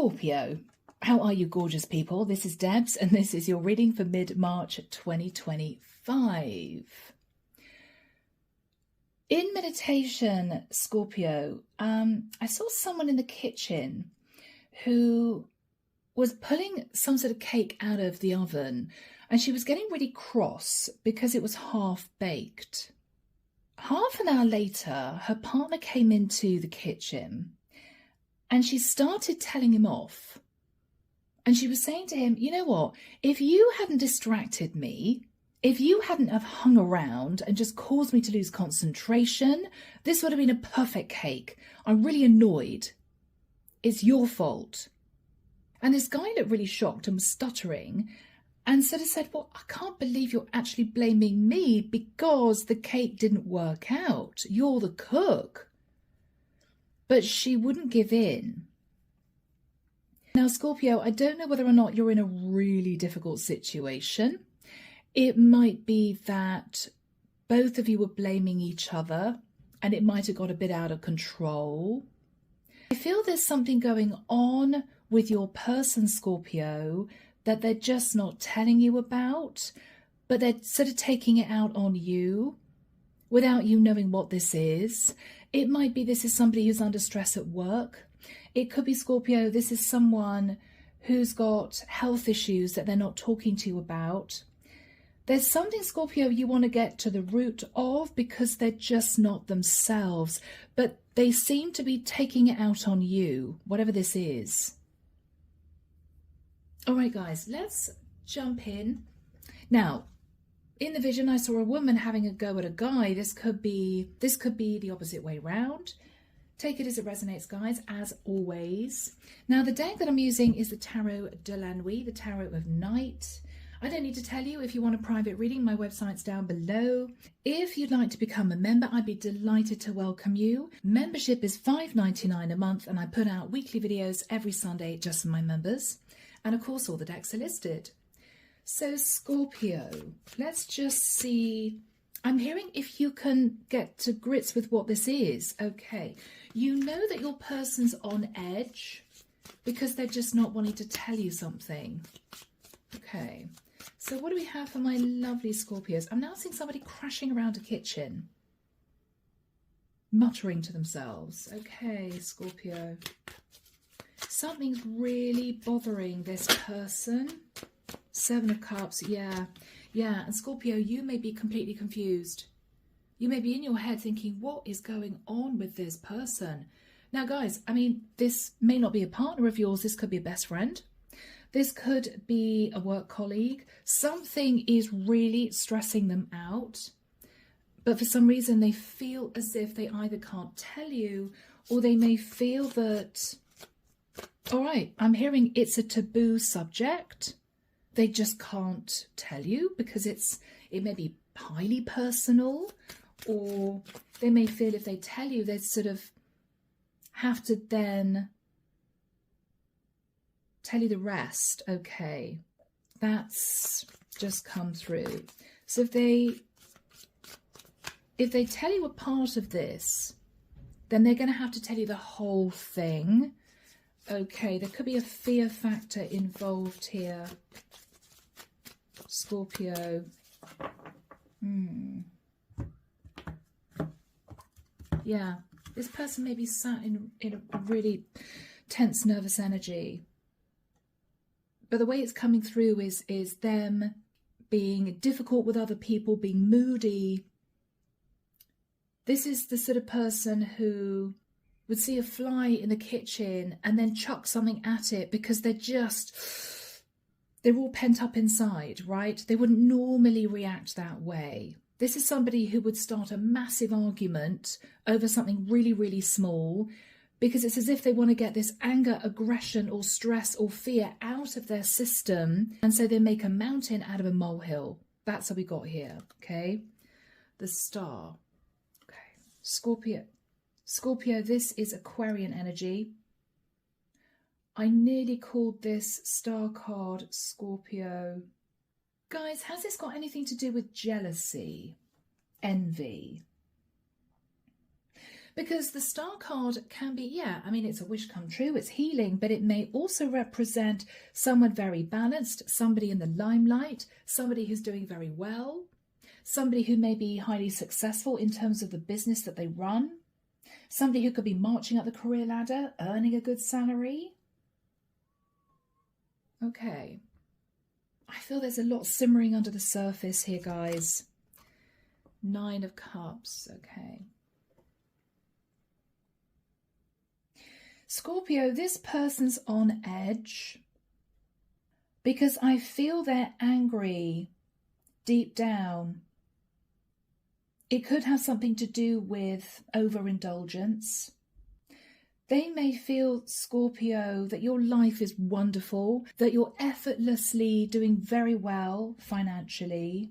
Scorpio, how are you gorgeous people? This is Debs and this is your reading for mid-March 2025. In meditation, Scorpio, I saw someone in the kitchen who was pulling some sort of cake out of the oven, and she was getting really cross because it was half baked. Half an hour later, her partner came into the kitchen and she started telling him off. And she was saying to him, you know what, if you hadn't distracted me, if you hadn't have hung around and just caused me to lose concentration, this would have been a perfect cake. I'm really annoyed. It's your fault. And this guy looked really shocked and was stuttering and sort of said, well, I can't believe you're actually blaming me because the cake didn't work out. You're the cook. But she wouldn't give in. Now, Scorpio, I don't know whether or not you're in a really difficult situation. It might be that both of you were blaming each other and it might have got a bit out of control. I feel there's something going on with your person, Scorpio, that they're just not telling you about, but they're sort of taking it out on you without you knowing what this is. It might be this is somebody who's under stress at work. It could be, Scorpio, this is someone who's got health issues that they're not talking to you about. There's something, Scorpio, you want to get to the root of because they're just not themselves, but they seem to be taking it out on you, whatever this is. All right, guys, let's jump in. Now, in the vision, I saw a woman having a go at a guy. This could be the opposite way round. Take it as it resonates, guys, as always. Now, the deck that I'm using is the Tarot de la Nuit, the Tarot of Night. I don't need to tell you, if you want a private reading, my website's down below. If you'd like to become a member, I'd be delighted to welcome you. Membership is $5.99 a month, and I put out weekly videos every Sunday just for my members. And of course, all the decks are listed. So Scorpio, let's just see. I'm hearing if you can get to grips with what this is. Okay, you know that your person's on edge because they're just not wanting to tell you something. Okay, so what do we have for my lovely Scorpios? I'm now seeing somebody crashing around a kitchen, muttering to themselves. Okay, Scorpio. Something's really bothering this person. Seven of Cups, yeah. And Scorpio, you may be completely confused. You may be in your head thinking, what is going on with this person? Now, guys, I mean, this may not be a partner of yours. This could be a best friend. This could be a work colleague. Something is really stressing them out. But for some reason, they feel as if they either can't tell you or they may feel that, all right, I'm hearing it's a taboo subject. They just can't tell you because it may be highly personal, or they may feel if they tell you, they sort of have to then tell you the rest. Okay, that's just come through. So if they tell you a part of this, then they're going to have to tell you the whole thing. Okay, there could be a fear factor involved here. Scorpio. Yeah, this person may be sat in a really tense, nervous energy. But the way it's coming through is them being difficult with other people, being moody. This is the sort of person who would see a fly in the kitchen and then chuck something at it because they're all pent up inside, right? They wouldn't normally react that way. This is somebody who would start a massive argument over something really, really small because it's as if they want to get this anger, aggression, or stress or fear out of their system. And so they make a mountain out of a molehill. That's what we got here, okay? The Star. Okay, Scorpio. Scorpio, this is Aquarian energy. I nearly called this Star card Scorpio. Guys, has this got anything to do with jealousy, envy? Because the Star card can be, yeah, I mean, it's a wish come true, it's healing, but it may also represent someone very balanced, somebody in the limelight, somebody who's doing very well, somebody who may be highly successful in terms of the business that they run, somebody who could be marching up the career ladder, earning a good salary. Okay. I feel there's a lot simmering under the surface here, guys. 9 of Cups, okay. Scorpio, this person's on edge because I feel they're angry deep down. It could have something to do with overindulgence. They may feel, Scorpio, that your life is wonderful, that you're effortlessly doing very well financially.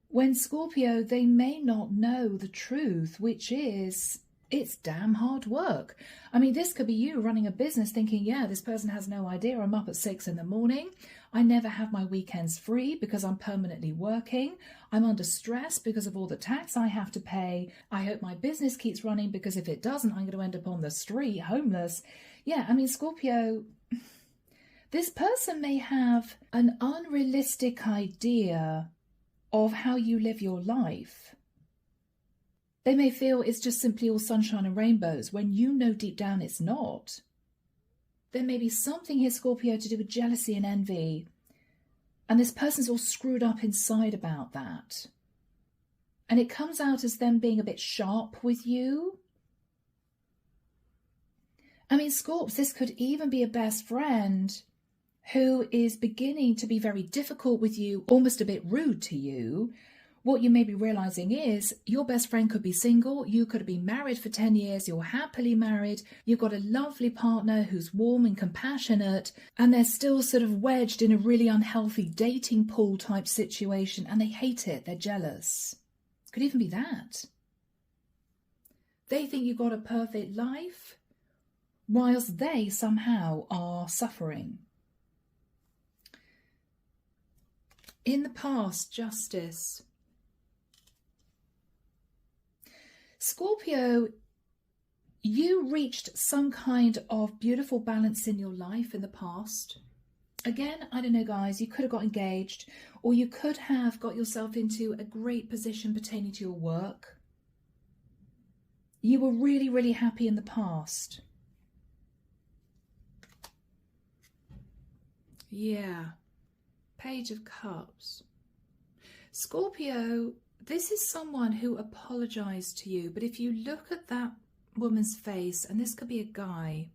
When Scorpio, they may not know the truth, which is it's damn hard work. I mean, this could be you running a business thinking, yeah, this person has no idea. I'm up at 6 in the morning. I never have my weekends free because I'm permanently working. I'm under stress because of all the tax I have to pay. I hope my business keeps running because if it doesn't, I'm going to end up on the street, homeless. Yeah, I mean, Scorpio, this person may have an unrealistic idea of how you live your life. They may feel it's just simply all sunshine and rainbows when you know deep down it's not. There may be something here, Scorpio, to do with jealousy and envy. And this person's all screwed up inside about that. And it comes out as them being a bit sharp with you. I mean, Scorps, this could even be a best friend who is beginning to be very difficult with you, almost a bit rude to you. What you may be realizing is your best friend could be single, you could have been married for 10 years, you're happily married, you've got a lovely partner who's warm and compassionate, and they're still sort of wedged in a really unhealthy dating pool type situation, and they hate it, they're jealous. Could even be that. They think you've got a perfect life, whilst they somehow are suffering. In the past, Justice. Scorpio, you reached some kind of beautiful balance in your life in the past. Again, I don't know, guys, you could have got engaged, or you could have got yourself into a great position pertaining to your work. You were really, really happy in the past. Yeah. Page of Cups. Scorpio, this is someone who apologized to you, but if you look at that woman's face, and this could be a guy,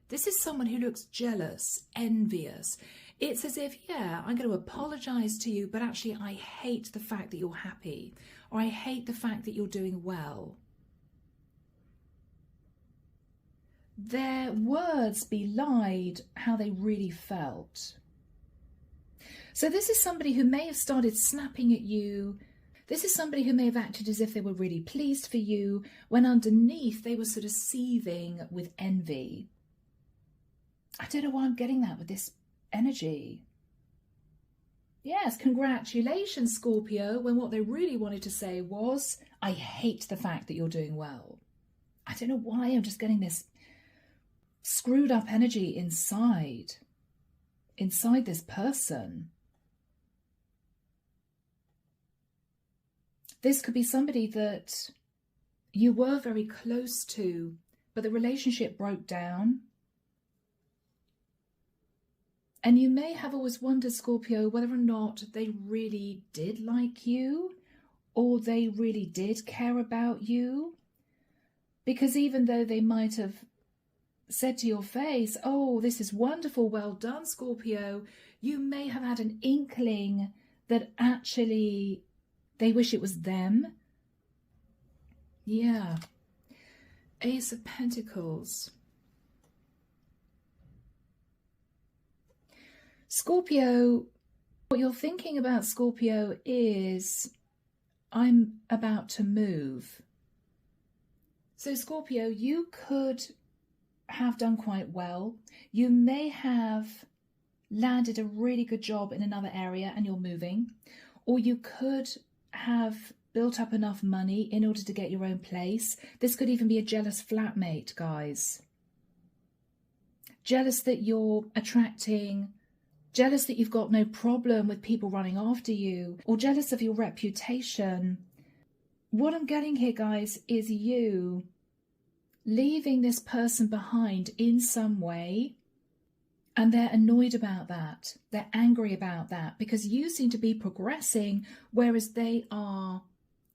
this is someone who looks jealous, envious. It's as if, yeah, I'm going to apologize to you, but actually I hate the fact that you're happy, or I hate the fact that you're doing well. Their words belied how they really felt. So this is somebody who may have started snapping at you. This is somebody who may have acted as if they were really pleased for you, when underneath they were sort of seething with envy. I don't know why I'm getting that with this energy. Yes, congratulations, Scorpio, when what they really wanted to say was, I hate the fact that you're doing well. I don't know why I'm just getting this screwed up energy inside this person. This could be somebody that you were very close to, but the relationship broke down. And you may have always wondered, Scorpio, whether or not they really did like you, or they really did care about you. Because even though they might have said to your face, oh, this is wonderful, well done, Scorpio, you may have had an inkling that actually they wish it was them. Yeah. Ace of Pentacles. Scorpio, what you're thinking about, Scorpio, is I'm about to move. So Scorpio, you could have done quite well. You may have landed a really good job in another area and you're moving, or you could have built up enough money in order to get your own place. This could even be a jealous flatmate, guys. Jealous that you're attracting, jealous that you've got no problem with people running after you, or jealous of your reputation. What I'm getting here, guys, is you leaving this person behind in some way, and they're annoyed about that. They're angry about that because you seem to be progressing, whereas they are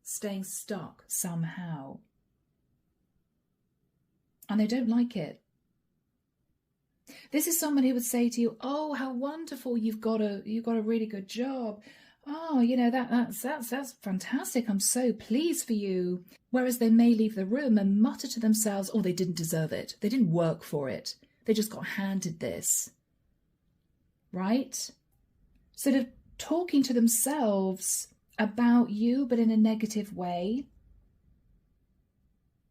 staying stuck somehow. And they don't like it. This is someone who would say to you, oh, how wonderful, you've got a really good job. Oh, you know, that's fantastic. I'm so pleased for you. Whereas they may leave the room and mutter to themselves, oh, they didn't deserve it. They didn't work for it. They just got handed this. Right? Sort of talking to themselves about you, but in a negative way.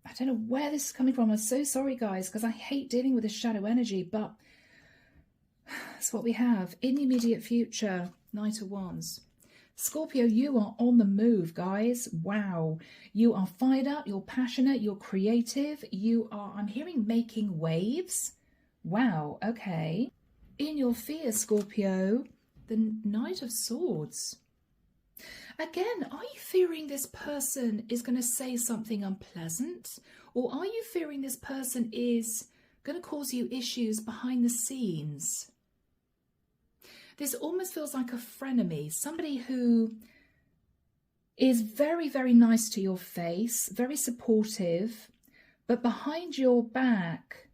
I don't know where this is coming from. I'm so sorry, guys, because I hate dealing with this shadow energy, but that's what we have. In the immediate future, Knight of Wands. Scorpio, you are on the move, guys. Wow. You are fired up, you're passionate, you're creative. You are, I'm hearing, making waves. Wow, okay. In your fear, Scorpio, the Knight of Swords. Again, are you fearing this person is going to say something unpleasant? Or are you fearing this person is going to cause you issues behind the scenes? This almost feels like a frenemy, somebody who is very, very nice to your face, very supportive, but behind your back,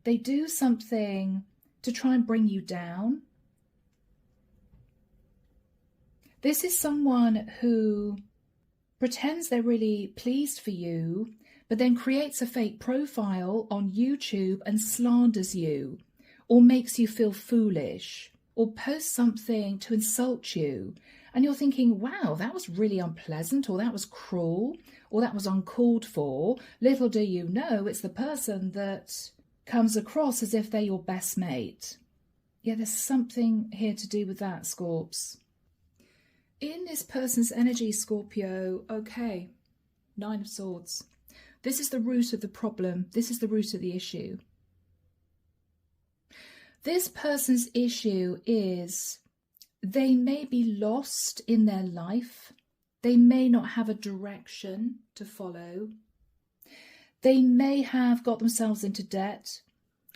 they do something to try and bring you down. This is someone who pretends they're really pleased for you, but then creates a fake profile on YouTube and slanders you, or makes you feel foolish, or posts something to insult you. And you're thinking, wow, that was really unpleasant, or that was cruel, or that was uncalled for. Little do you know, it's the person that comes across as if they're your best mate. Yeah, there's something here to do with that, Scorps. In this person's energy, Scorpio, okay, Nine of Swords. This is the root of the problem. This is the root of the issue. This person's issue is they may be lost in their life. They may not have a direction to follow. They may have got themselves into debt.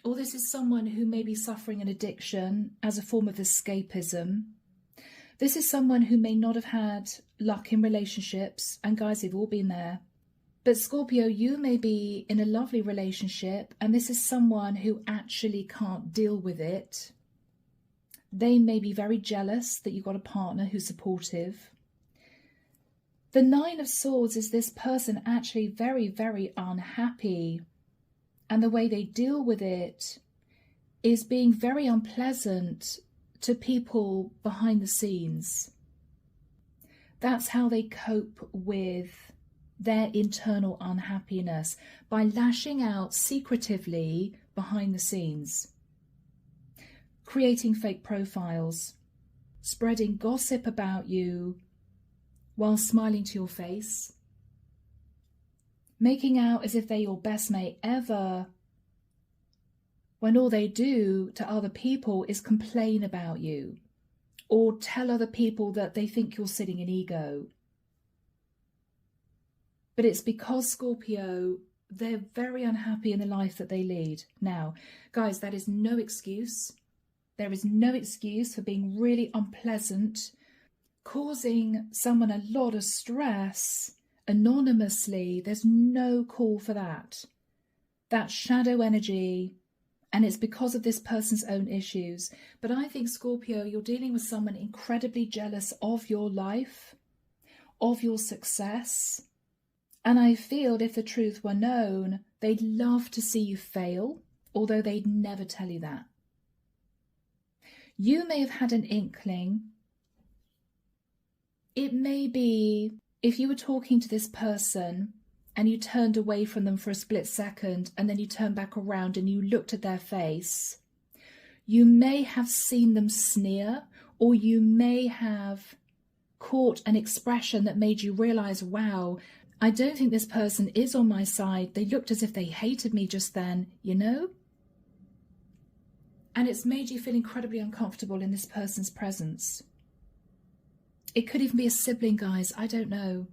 Or this is someone who may be suffering an addiction as a form of escapism. This is someone who may not have had luck in relationships. And guys, they've all been there. But Scorpio, you may be in a lovely relationship, and this is someone who actually can't deal with it. They may be very jealous that you've got a partner who's supportive. The Nine of Swords is this person actually very, very unhappy. And the way they deal with it is being very unpleasant to people behind the scenes. That's how they cope with their internal unhappiness, by lashing out secretively behind the scenes, creating fake profiles, spreading gossip about you while smiling to your face, making out as if they're your best mate ever, when all they do to other people is complain about you or tell other people that they think you're sitting in ego. But it's because, Scorpio, they're very unhappy in the life that they lead. Now, guys, that is no excuse. There is no excuse for being really unpleasant, causing someone a lot of stress anonymously. There's no call for that. That's shadow energy, and it's because of this person's own issues. But I think, Scorpio, you're dealing with someone incredibly jealous of your life, of your success. And I feel if the truth were known, they'd love to see you fail, although they'd never tell you that. You may have had an inkling. It may be if you were talking to this person and you turned away from them for a split second and then you turned back around and you looked at their face, you may have seen them sneer, or you may have caught an expression that made you realize, wow, I don't think this person is on my side. They looked as if they hated me just then, you know? And it's made you feel incredibly uncomfortable in this person's presence. It could even be a sibling, guys. I don't know.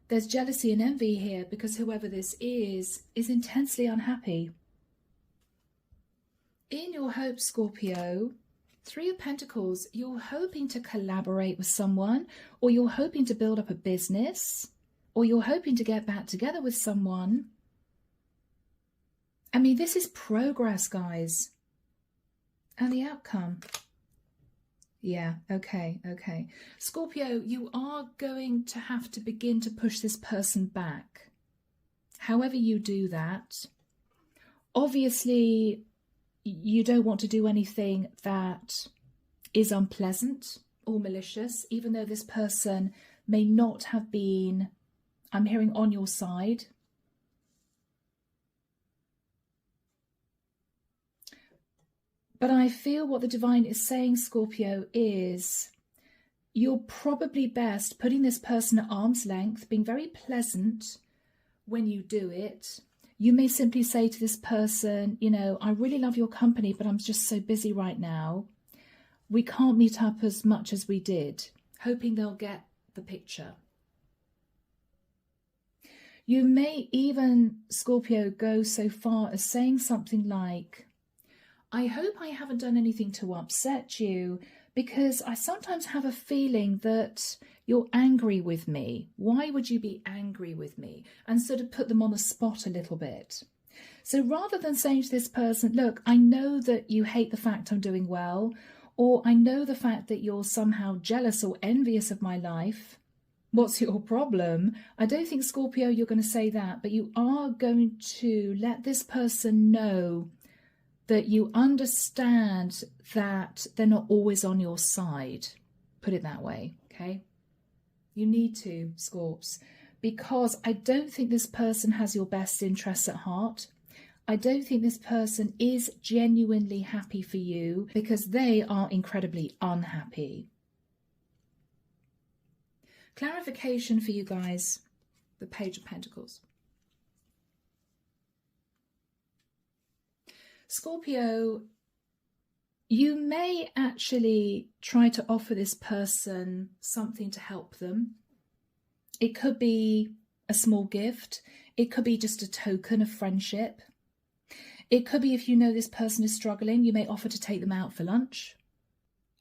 There's jealousy and envy here because whoever this is intensely unhappy. In your hope, Scorpio, Three of Pentacles, you're hoping to collaborate with someone, or you're hoping to build up a business, or you're hoping to get back together with someone. I mean, this is progress, guys. And the outcome. Yeah, okay. Scorpio, you are going to have to begin to push this person back. However you do that, obviously, you don't want to do anything that is unpleasant or malicious, even though this person may not have been, I'm hearing, on your side. But I feel what the divine is saying, Scorpio, is you're probably best putting this person at arm's length, being very pleasant when you do it. You may simply say to this person, you know, I really love your company, but I'm just so busy right now. We can't meet up as much as we did, hoping they'll get the picture. You may even, Scorpio, go so far as saying something like, I hope I haven't done anything to upset you, because I sometimes have a feeling that you're angry with me. Why would you be angry with me? And sort of put them on the spot a little bit. So rather than saying to this person, look, I know that you hate the fact I'm doing well, or I know the fact that you're somehow jealous or envious of my life. What's your problem? I don't think, Scorpio, you're going to say that, but you are going to let this person know that you understand that they're not always on your side. Put it that way, okay? You need to, Scorps, because I don't think this person has your best interests at heart. I don't think this person is genuinely happy for you because they are incredibly unhappy. Clarification for you guys, the Page of Pentacles. Scorpio, you may actually try to offer this person something to help them. It could be a small gift. It could be just a token of friendship. It could be, if you know this person is struggling, you may offer to take them out for lunch.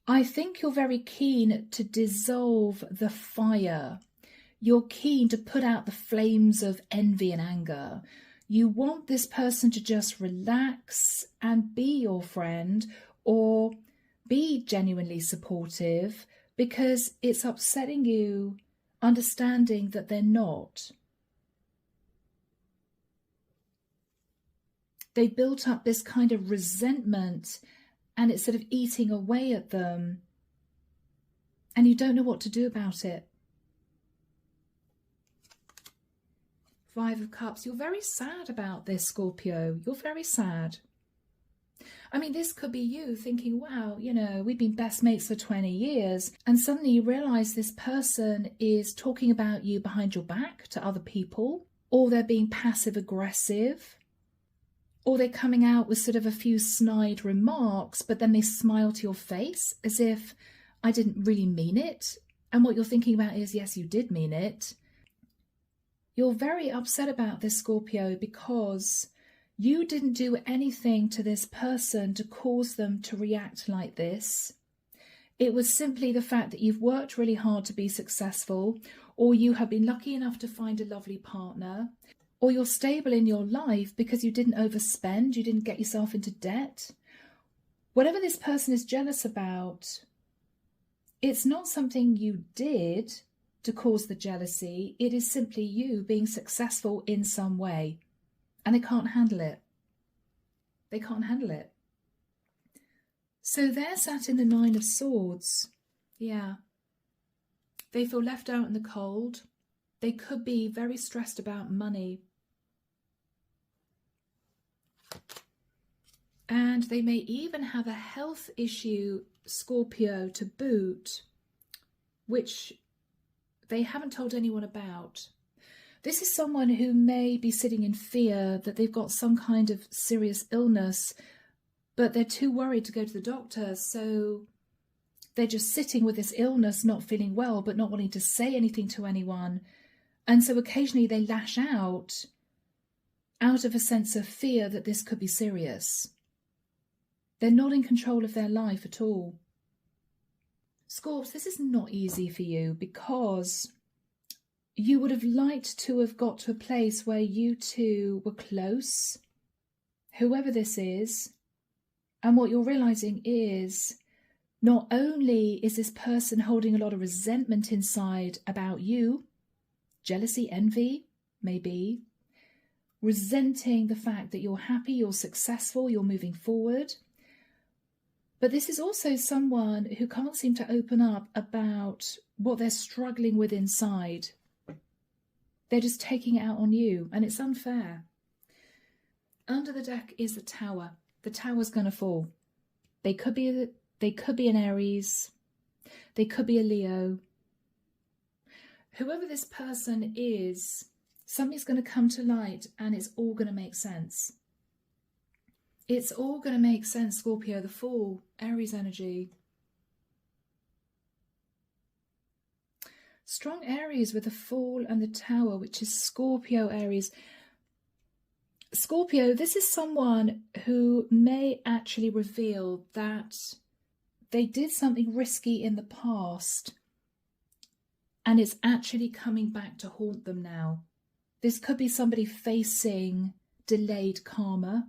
I think you're very keen to dissolve the fire. You're keen to put out the flames of envy and anger. You want this person to just relax and be your friend, or be genuinely supportive, because it's upsetting you understanding that they're not. They built up this kind of resentment and it's sort of eating away at them, and you don't know what to do about it. Five of Cups. You're very sad about this, Scorpio. You're very sad. I mean, this could be you thinking, wow, you know, we've been best mates for 20 years. And suddenly you realize this person is talking about you behind your back to other people, or they're being passive aggressive, or they're coming out with sort of a few snide remarks, but then they smile to your face as if, I didn't really mean it. And what you're thinking about is, yes, you did mean it. You're very upset about this, Scorpio, because you didn't do anything to this person to cause them to react like this. It was simply the fact that you've worked really hard to be successful, or you have been lucky enough to find a lovely partner, or you're stable in your life because you didn't overspend, you didn't get yourself into debt. Whatever this person is jealous about, it's not something you did to cause the jealousy. It is simply you being successful in some way, and they can't handle it. They can't handle it. So they're sat in the Nine of Swords. Yeah. They feel left out in the cold. They could be very stressed about money. And they may even have a health issue, Scorpio, to boot. which they haven't told anyone about. This is someone who may be sitting in fear that they've got some kind of serious illness, but they're too worried to go to the doctor, so they're just sitting with this illness, not feeling well, but not wanting to say anything to anyone. And so occasionally they lash out of a sense of fear that this could be serious. They're not in control of their life at all. Scorps, this is not easy for you because you would have liked to have got to a place where you two were close, whoever this is. And what you're realizing is not only is this person holding a lot of resentment inside about you, jealousy, envy, maybe, resenting the fact that you're happy, you're successful, you're moving forward. But this is also someone who can't seem to open up about what they're struggling with inside. They're just taking it out on you, and it's unfair. Under the deck is the Tower. The Tower's going to fall. They could be an Aries. They could be a Leo. Whoever this person is, something's going to come to light and it's all going to make sense. It's all going to make sense, Scorpio. The Fool, Aries energy. Strong Aries with the Fool and the Tower, which is Scorpio Aries. Scorpio, this is someone who may actually reveal that they did something risky in the past and it's actually coming back to haunt them now. This could be somebody facing delayed karma.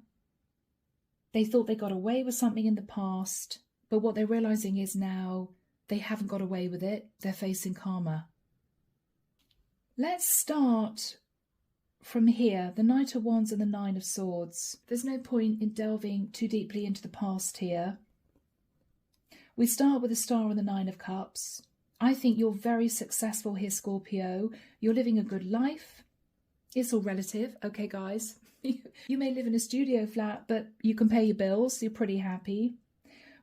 They thought they got away with something in the past, but what they're realizing is now they haven't got away with it. They're facing karma. Let's start from here, the Knight of Wands and the Nine of Swords. There's no point in delving too deeply into the past here. We start with the Star and the Nine of Cups. I think you're very successful here, Scorpio. You're living a good life. It's all relative, okay, guys? You may live in a studio flat, but you can pay your bills. You're pretty happy.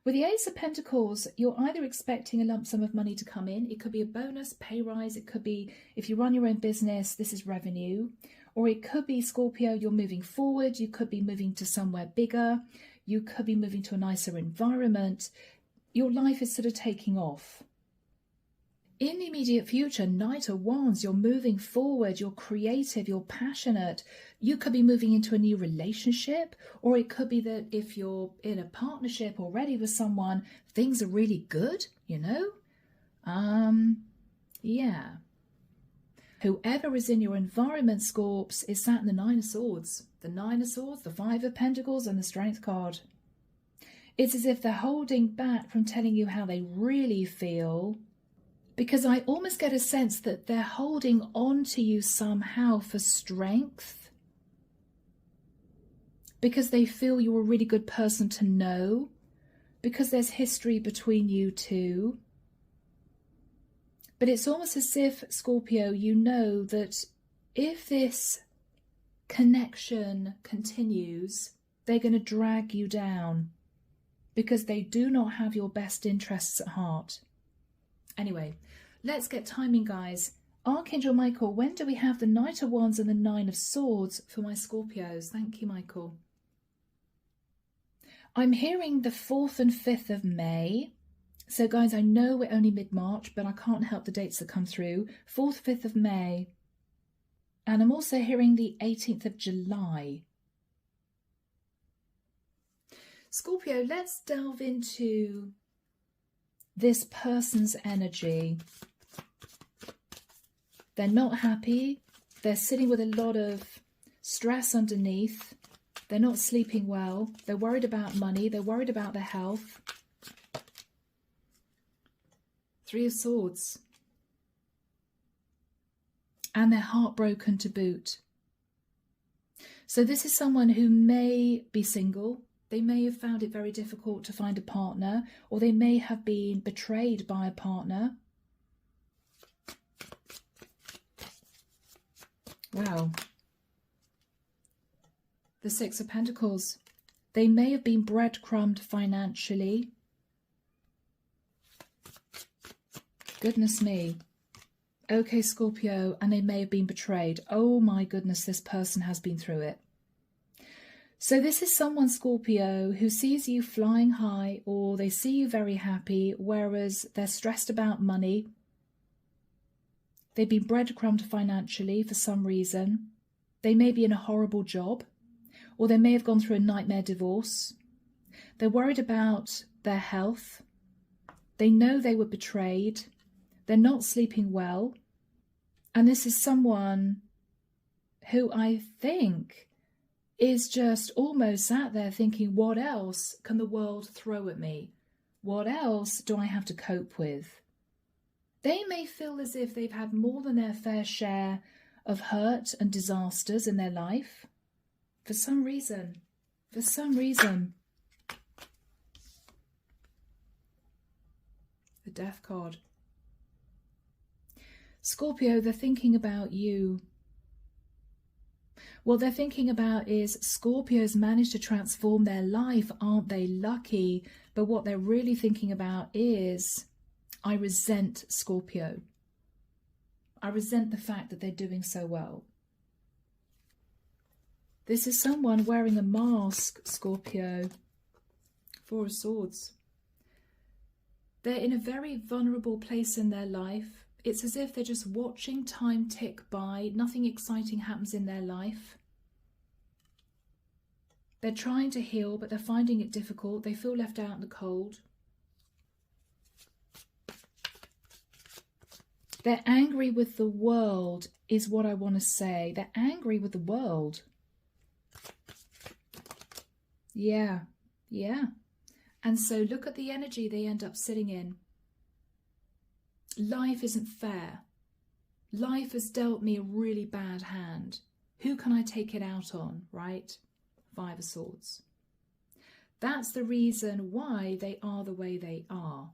With the Ace of Pentacles, you're either expecting a lump sum of money to come in. It could be a bonus, pay rise. It could be, if you run your own business, this is revenue. Or it could be, Scorpio, you're moving forward. You could be moving to somewhere bigger. You could be moving to a nicer environment. Your life is sort of taking off. In the immediate future, Knight of Wands, you're moving forward, you're creative, you're passionate. You could be moving into a new relationship, or it could be that if you're in a partnership already with someone, things are really good, you know? Yeah. Whoever is in your environment, Scorps, is sat in the Nine of Swords. The Nine of Swords, the Five of Pentacles, and the Strength card. It's as if they're holding back from telling you how they really feel, because I almost get a sense that they're holding on to you somehow for strength, because they feel you're a really good person to know, because there's history between you two. But it's almost as if, Scorpio, you know that if this connection continues, they're going to drag you down because they do not have your best interests at heart. Anyway, let's get timing, guys. Archangel Michael, when do we have the Knight of Wands and the Nine of Swords for my Scorpios? Thank you, Michael. I'm hearing the 4th and 5th of May. So, guys, I know we're only mid-March, but I can't help the dates that come through. 4th, 5th of May. And I'm also hearing the 18th of July. Scorpio, let's delve into this person's energy. They're not happy. They're sitting with a lot of stress underneath. They're not sleeping well. They're worried about money. They're worried about their health. 3 of Swords. And they're heartbroken to boot. So this is someone who may be single. They may have found it very difficult to find a partner, or they may have been betrayed by a partner. Wow. The 6 of Pentacles. They may have been breadcrumbed financially. Goodness me. Okay, Scorpio, and they may have been betrayed. Oh my goodness, this person has been through it. So this is someone, Scorpio, who sees you flying high, or they see you very happy, whereas they're stressed about money. They've been breadcrumbed financially for some reason. They may be in a horrible job, or they may have gone through a nightmare divorce. They're worried about their health. They know they were betrayed. They're not sleeping well. And this is someone who I think is just almost sat there thinking, what else can the world throw at me? What else do I have to cope with? They may feel as if they've had more than their fair share of hurt and disasters in their life. For some reason. For some reason. The Death card. Scorpio, they're thinking about you. What they're thinking about is Scorpios managed to transform their life. Aren't they lucky? But what they're really thinking about is, I resent Scorpio. I resent the fact that they're doing so well. This is someone wearing a mask, Scorpio. Four of Swords. They're in a very vulnerable place in their life. It's as if they're just watching time tick by. Nothing exciting happens in their life. They're trying to heal, but they're finding it difficult. They feel left out in the cold. They're angry with the world, is what I want to say. They're angry with the world. Yeah, yeah. And so look at the energy they end up sitting in. Life isn't fair. Life has dealt me a really bad hand. Who can I take it out on, right? Five of Swords. That's the reason why they are the way they are.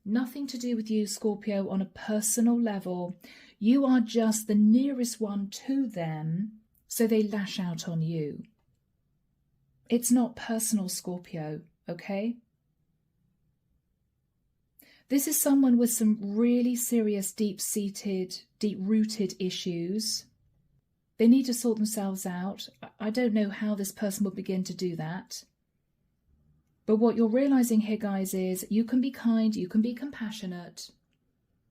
Nothing to do with you, Scorpio, on a personal level. You are just the nearest one to them, so they lash out on you. It's not personal, Scorpio, okay? This is someone with some really serious, deep-seated, deep-rooted issues. They need to sort themselves out. I don't know how this person will begin to do that. But what you're realizing here, guys, is you can be kind, you can be compassionate,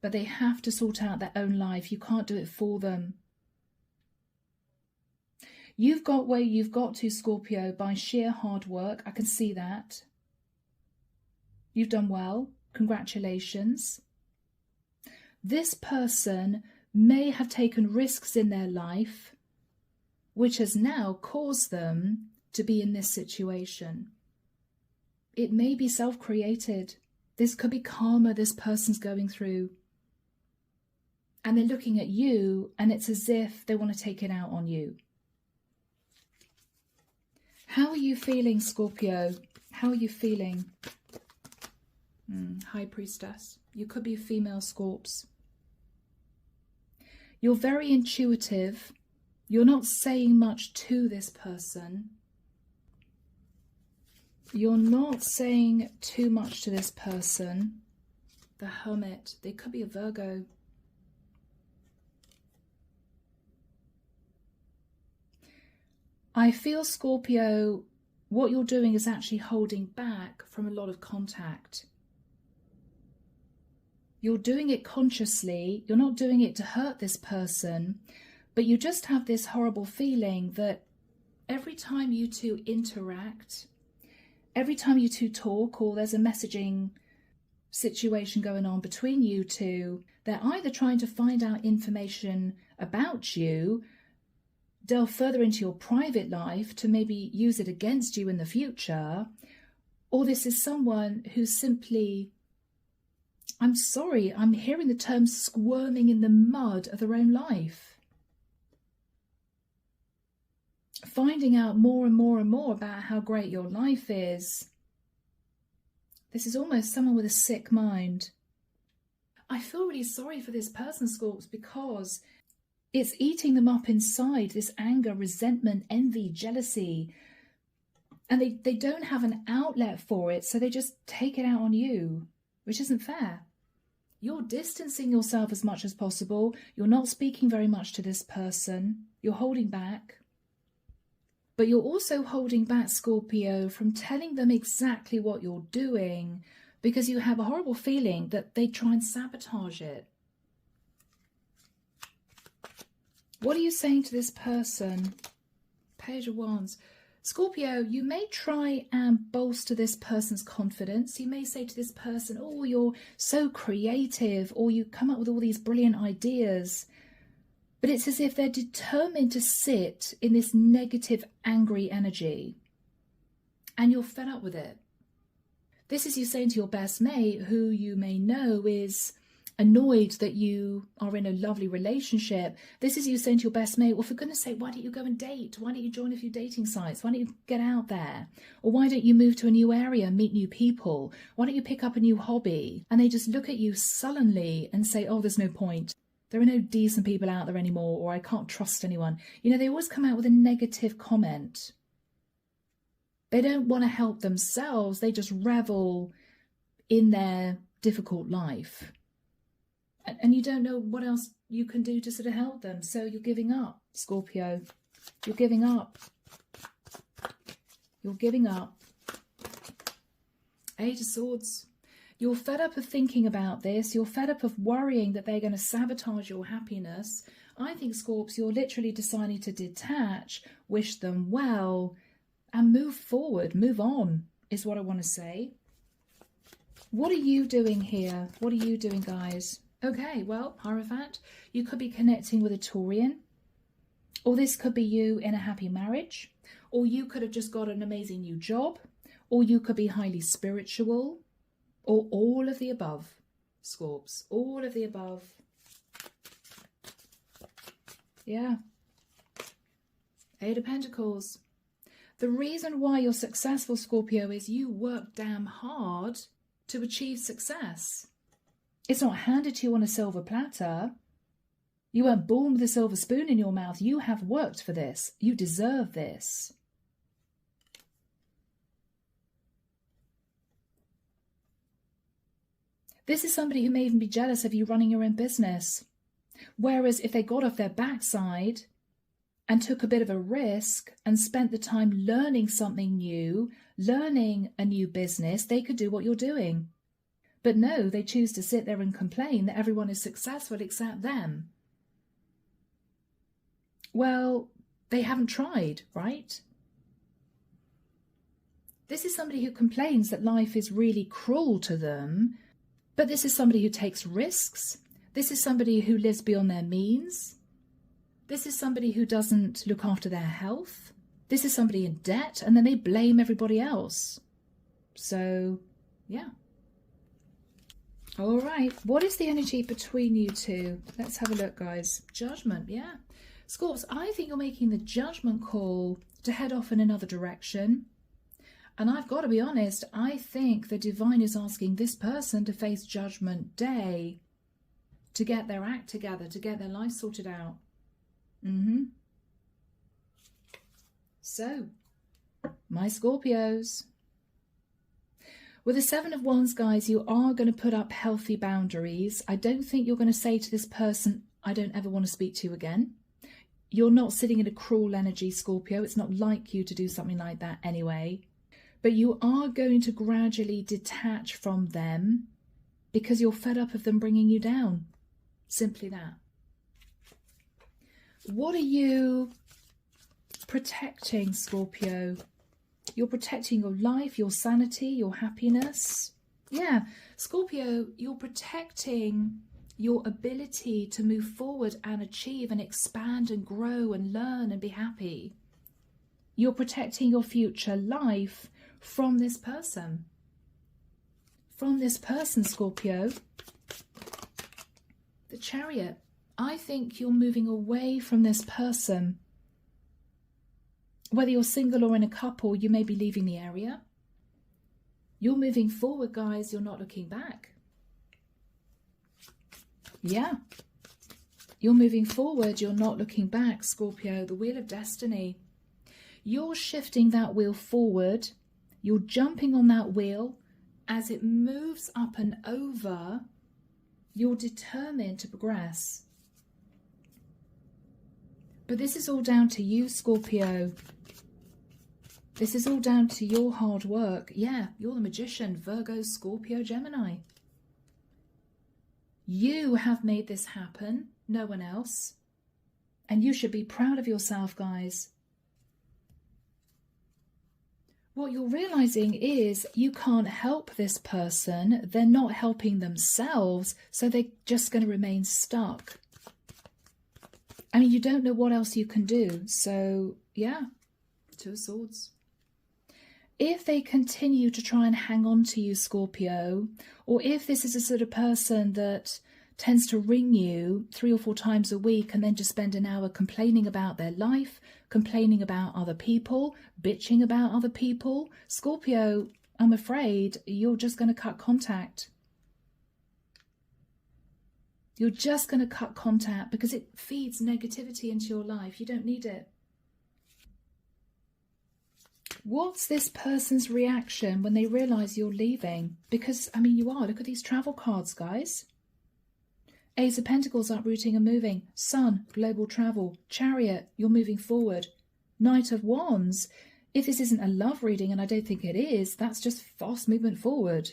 but they have to sort out their own life. You can't do it for them. You've got where you've got to, Scorpio, by sheer hard work. I can see that. You've done well. Congratulations. This person may have taken risks in their life, which has now caused them to be in this situation. It may be self-created. This could be karma this person's going through. And they're looking at you, and it's as if they want to take it out on you. How are you feeling, Scorpio? How are you feeling? High Priestess. You could be a female Scorps. You're very intuitive. You're not saying much to this person. You're not saying too much to this person. The Hermit. They could be a Virgo. I feel, Scorpio, what you're doing is actually holding back from a lot of contact. You're doing it consciously. You're not doing it to hurt this person, but you just have this horrible feeling that every time you two interact, every time you two talk, or there's a messaging situation going on between you two, they're either trying to find out information about you, delve further into your private life to maybe use it against you in the future, or this is someone who's simply, I'm sorry, I'm hearing the term squirming in the mud of their own life. Finding out more and more and more about how great your life is. This is almost someone with a sick mind. I feel really sorry for this person, Scorps, because it's eating them up inside, this anger, resentment, envy, jealousy. And they don't have an outlet for it, so they just take it out on you, which isn't fair. You're distancing yourself as much as possible. You're not speaking very much to this person. You're holding back. But you're also holding back, Scorpio, from telling them exactly what you're doing because you have a horrible feeling that they try and sabotage it. What are you saying to this person? Page of Wands. Scorpio, you may try and bolster this person's confidence. You may say to this person, oh, you're so creative, or you come up with all these brilliant ideas. But it's as if they're determined to sit in this negative, angry energy. And you're fed up with it. This is you saying to your best mate, who you may know is annoyed that you are in a lovely relationship. This is you saying to your best mate, well, for goodness sake, why don't you go and date? Why don't you join a few dating sites? Why don't you get out there? Or why don't you move to a new area, meet new people? Why don't you pick up a new hobby? And they just look at you sullenly and say, oh, there's no point. There are no decent people out there anymore, or I can't trust anyone. You know, they always come out with a negative comment. They don't want to help themselves. They just revel in their difficult life. And you don't know what else you can do to sort of help them. So you're giving up, Scorpio. You're giving up. You're giving up. Eight of Swords. You're fed up of thinking about this. You're fed up of worrying that they're going to sabotage your happiness. I think, Scorps, you're literally deciding to detach, wish them well, and move forward, move on, is what I want to say. What are you doing here? What are you doing, guys? Okay, well, Hierophant, you could be connecting with a Taurian, or this could be you in a happy marriage, or you could have just got an amazing new job, or you could be highly spiritual, or all of the above, Scorps, all of the above. Yeah. Eight of Pentacles. The reason why you're successful, Scorpio, is you work damn hard to achieve success. It's not handed to you on a silver platter. You weren't born with a silver spoon in your mouth. You have worked for this. You deserve this. This is somebody who may even be jealous of you running your own business. Whereas if they got off their backside and took a bit of a risk and spent the time learning something new, learning a new business, they could do what you're doing. But no, they choose to sit there and complain that everyone is successful except them. Well, they haven't tried, right? This is somebody who complains that life is really cruel to them, but this is somebody who takes risks. This is somebody who lives beyond their means. This is somebody who doesn't look after their health. This is somebody in debt, and then they blame everybody else. So, yeah. All right, what is the energy between you two? Let's have a look, guys. Judgment, yeah. Scorps, I think you're making the judgment call to head off in another direction. And I've got to be honest, I think the divine is asking this person to face Judgment Day, to get their act together, to get their life sorted out. So, my Scorpios. With the Seven of Wands, guys, you are going to put up healthy boundaries. I don't think you're going to say to this person, I don't ever want to speak to you again. You're not sitting in a cruel energy, Scorpio. It's not like you to do something like that anyway. But you are going to gradually detach from them because you're fed up of them bringing you down. Simply that. What are you protecting, Scorpio? You're protecting your life, your sanity, your happiness. Yeah, Scorpio, you're protecting your ability to move forward and achieve and expand and grow and learn and be happy. You're protecting your future life from this person. From this person, Scorpio. The Chariot. I think you're moving away from this person. Whether you're single or in a couple, you may be leaving the area. You're moving forward, guys. You're not looking back. Yeah. You're moving forward. You're not looking back, Scorpio. The Wheel of Destiny. You're shifting that wheel forward. You're jumping on that wheel as it moves up and over You're determined to progress. But this is all down to you, Scorpio. This is all down to your hard work. Yeah, you're the magician, Virgo, Scorpio, Gemini. You have made this happen, no one else. And you should be proud of yourself, guys. What you're realizing is you can't help this person. They're not helping themselves, so they're just going to remain stuck. I mean, you don't know what else you can do. So, yeah, Two of Swords. If they continue to try and hang on to you, Scorpio, or if this is a sort of person that tends to ring you 3 or 4 times a week and then just spend an hour complaining about their life, complaining about other people, bitching about other people, Scorpio, I'm afraid you're just going to cut contact. You're just going to cut contact because it feeds negativity into your life. You don't need it. What's this person's reaction when they realize you're leaving? Because, I mean, you are. Look at these travel cards, guys. Ace of Pentacles, uprooting and moving. Sun, global travel. Chariot, you're moving forward. Knight of Wands, if this isn't a love reading, and I don't think it is, that's just fast movement forward.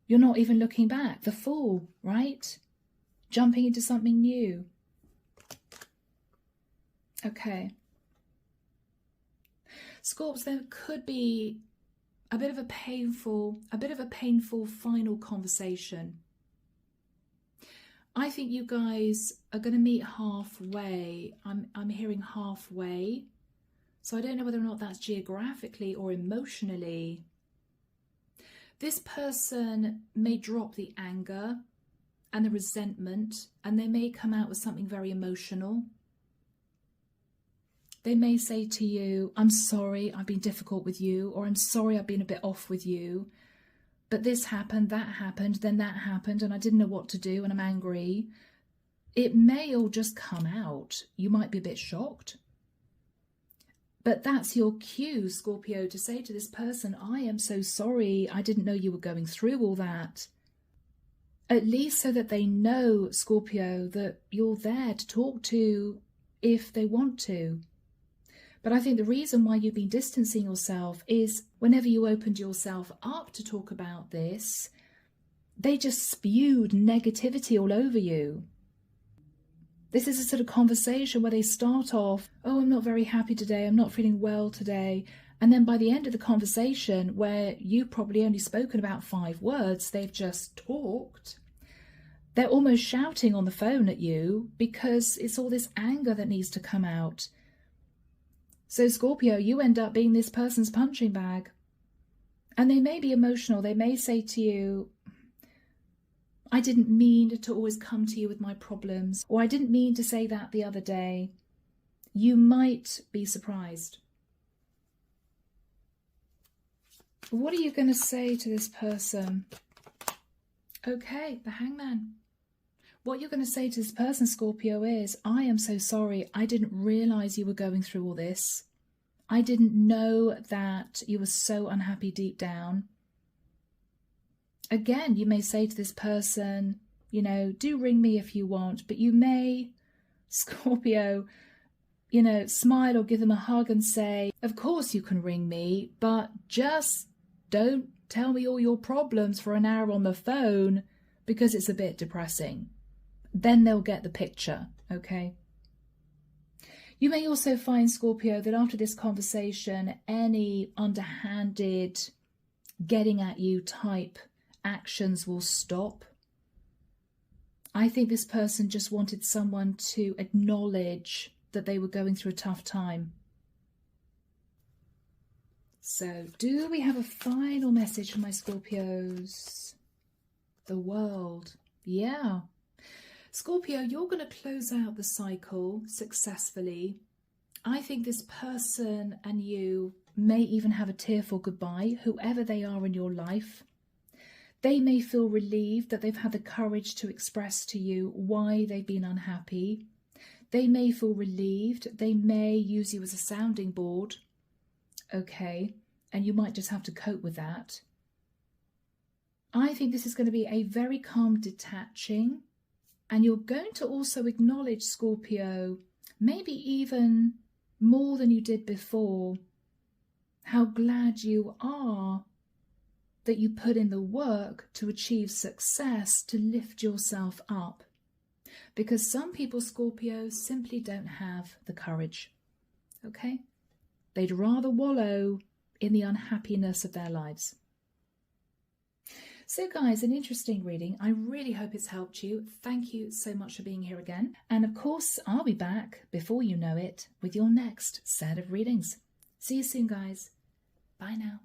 You're not even looking back. The Fool, right? Jumping into something new. Okay. Scorps, there could be a bit of a painful final conversation. I think you guys are going to meet halfway. I'm hearing halfway. So I don't know whether or not that's geographically or emotionally. This person may drop the anger and the resentment, and they may come out with something very emotional. They may say to you, I'm sorry I've been difficult with you, or I'm sorry I've been a bit off with you, but this happened, that happened, then that happened, and I didn't know what to do, and I'm angry. It may all just come out. You might be a bit shocked. But that's your cue, Scorpio, to say to this person, I am so sorry, I didn't know you were going through all that. At least so that they know, Scorpio, that you're there to talk to if they want to. But I think the reason why you've been distancing yourself is whenever you opened yourself up to talk about this, they just spewed negativity all over you. This is a sort of conversation where they start off, oh, I'm not very happy today, I'm not feeling well today. And then by the end of the conversation, where you've probably only spoken about 5 words, they've just talked. They're almost shouting on the phone at you because it's all this anger that needs to come out. So Scorpio, you end up being this person's punching bag. And they may be emotional. They may say to you, I didn't mean to always come to you with my problems, or I didn't mean to say that the other day. You might be surprised. What are you going to say to this person? Okay, the Hangman. What you're going to say to this person, Scorpio, is, I am so sorry. I didn't realize you were going through all this. I didn't know that you were so unhappy deep down. Again, you may say to this person, you know, do ring me if you want, but you may, Scorpio, you know, smile or give them a hug and say, of course you can ring me, but just don't tell me all your problems for an hour on the phone because it's a bit depressing. Then they'll get the picture, okay? You may also find, Scorpio, that after this conversation, any underhanded, getting at you type actions will stop. I think this person just wanted someone to acknowledge that they were going through a tough time. So, do we have a final message for my Scorpios? The World. Yeah. Scorpio, you're going to close out the cycle successfully. I think this person and you may even have a tearful goodbye, whoever they are in your life. They may feel relieved that they've had the courage to express to you why they've been unhappy. They may feel relieved. They may use you as a sounding board. Okay, and you might just have to cope with that. I think this is going to be a very calm detaching, and you're going to also acknowledge, Scorpio, maybe even more than you did before, how glad you are that you put in the work to achieve success, to lift yourself up. Because some people, Scorpio, simply don't have the courage, okay? They'd rather wallow in the unhappiness of their lives. So guys, an interesting reading. I really hope it's helped you. Thank you so much for being here again. And of course, I'll be back before you know it with your next set of readings. See you soon, guys. Bye now.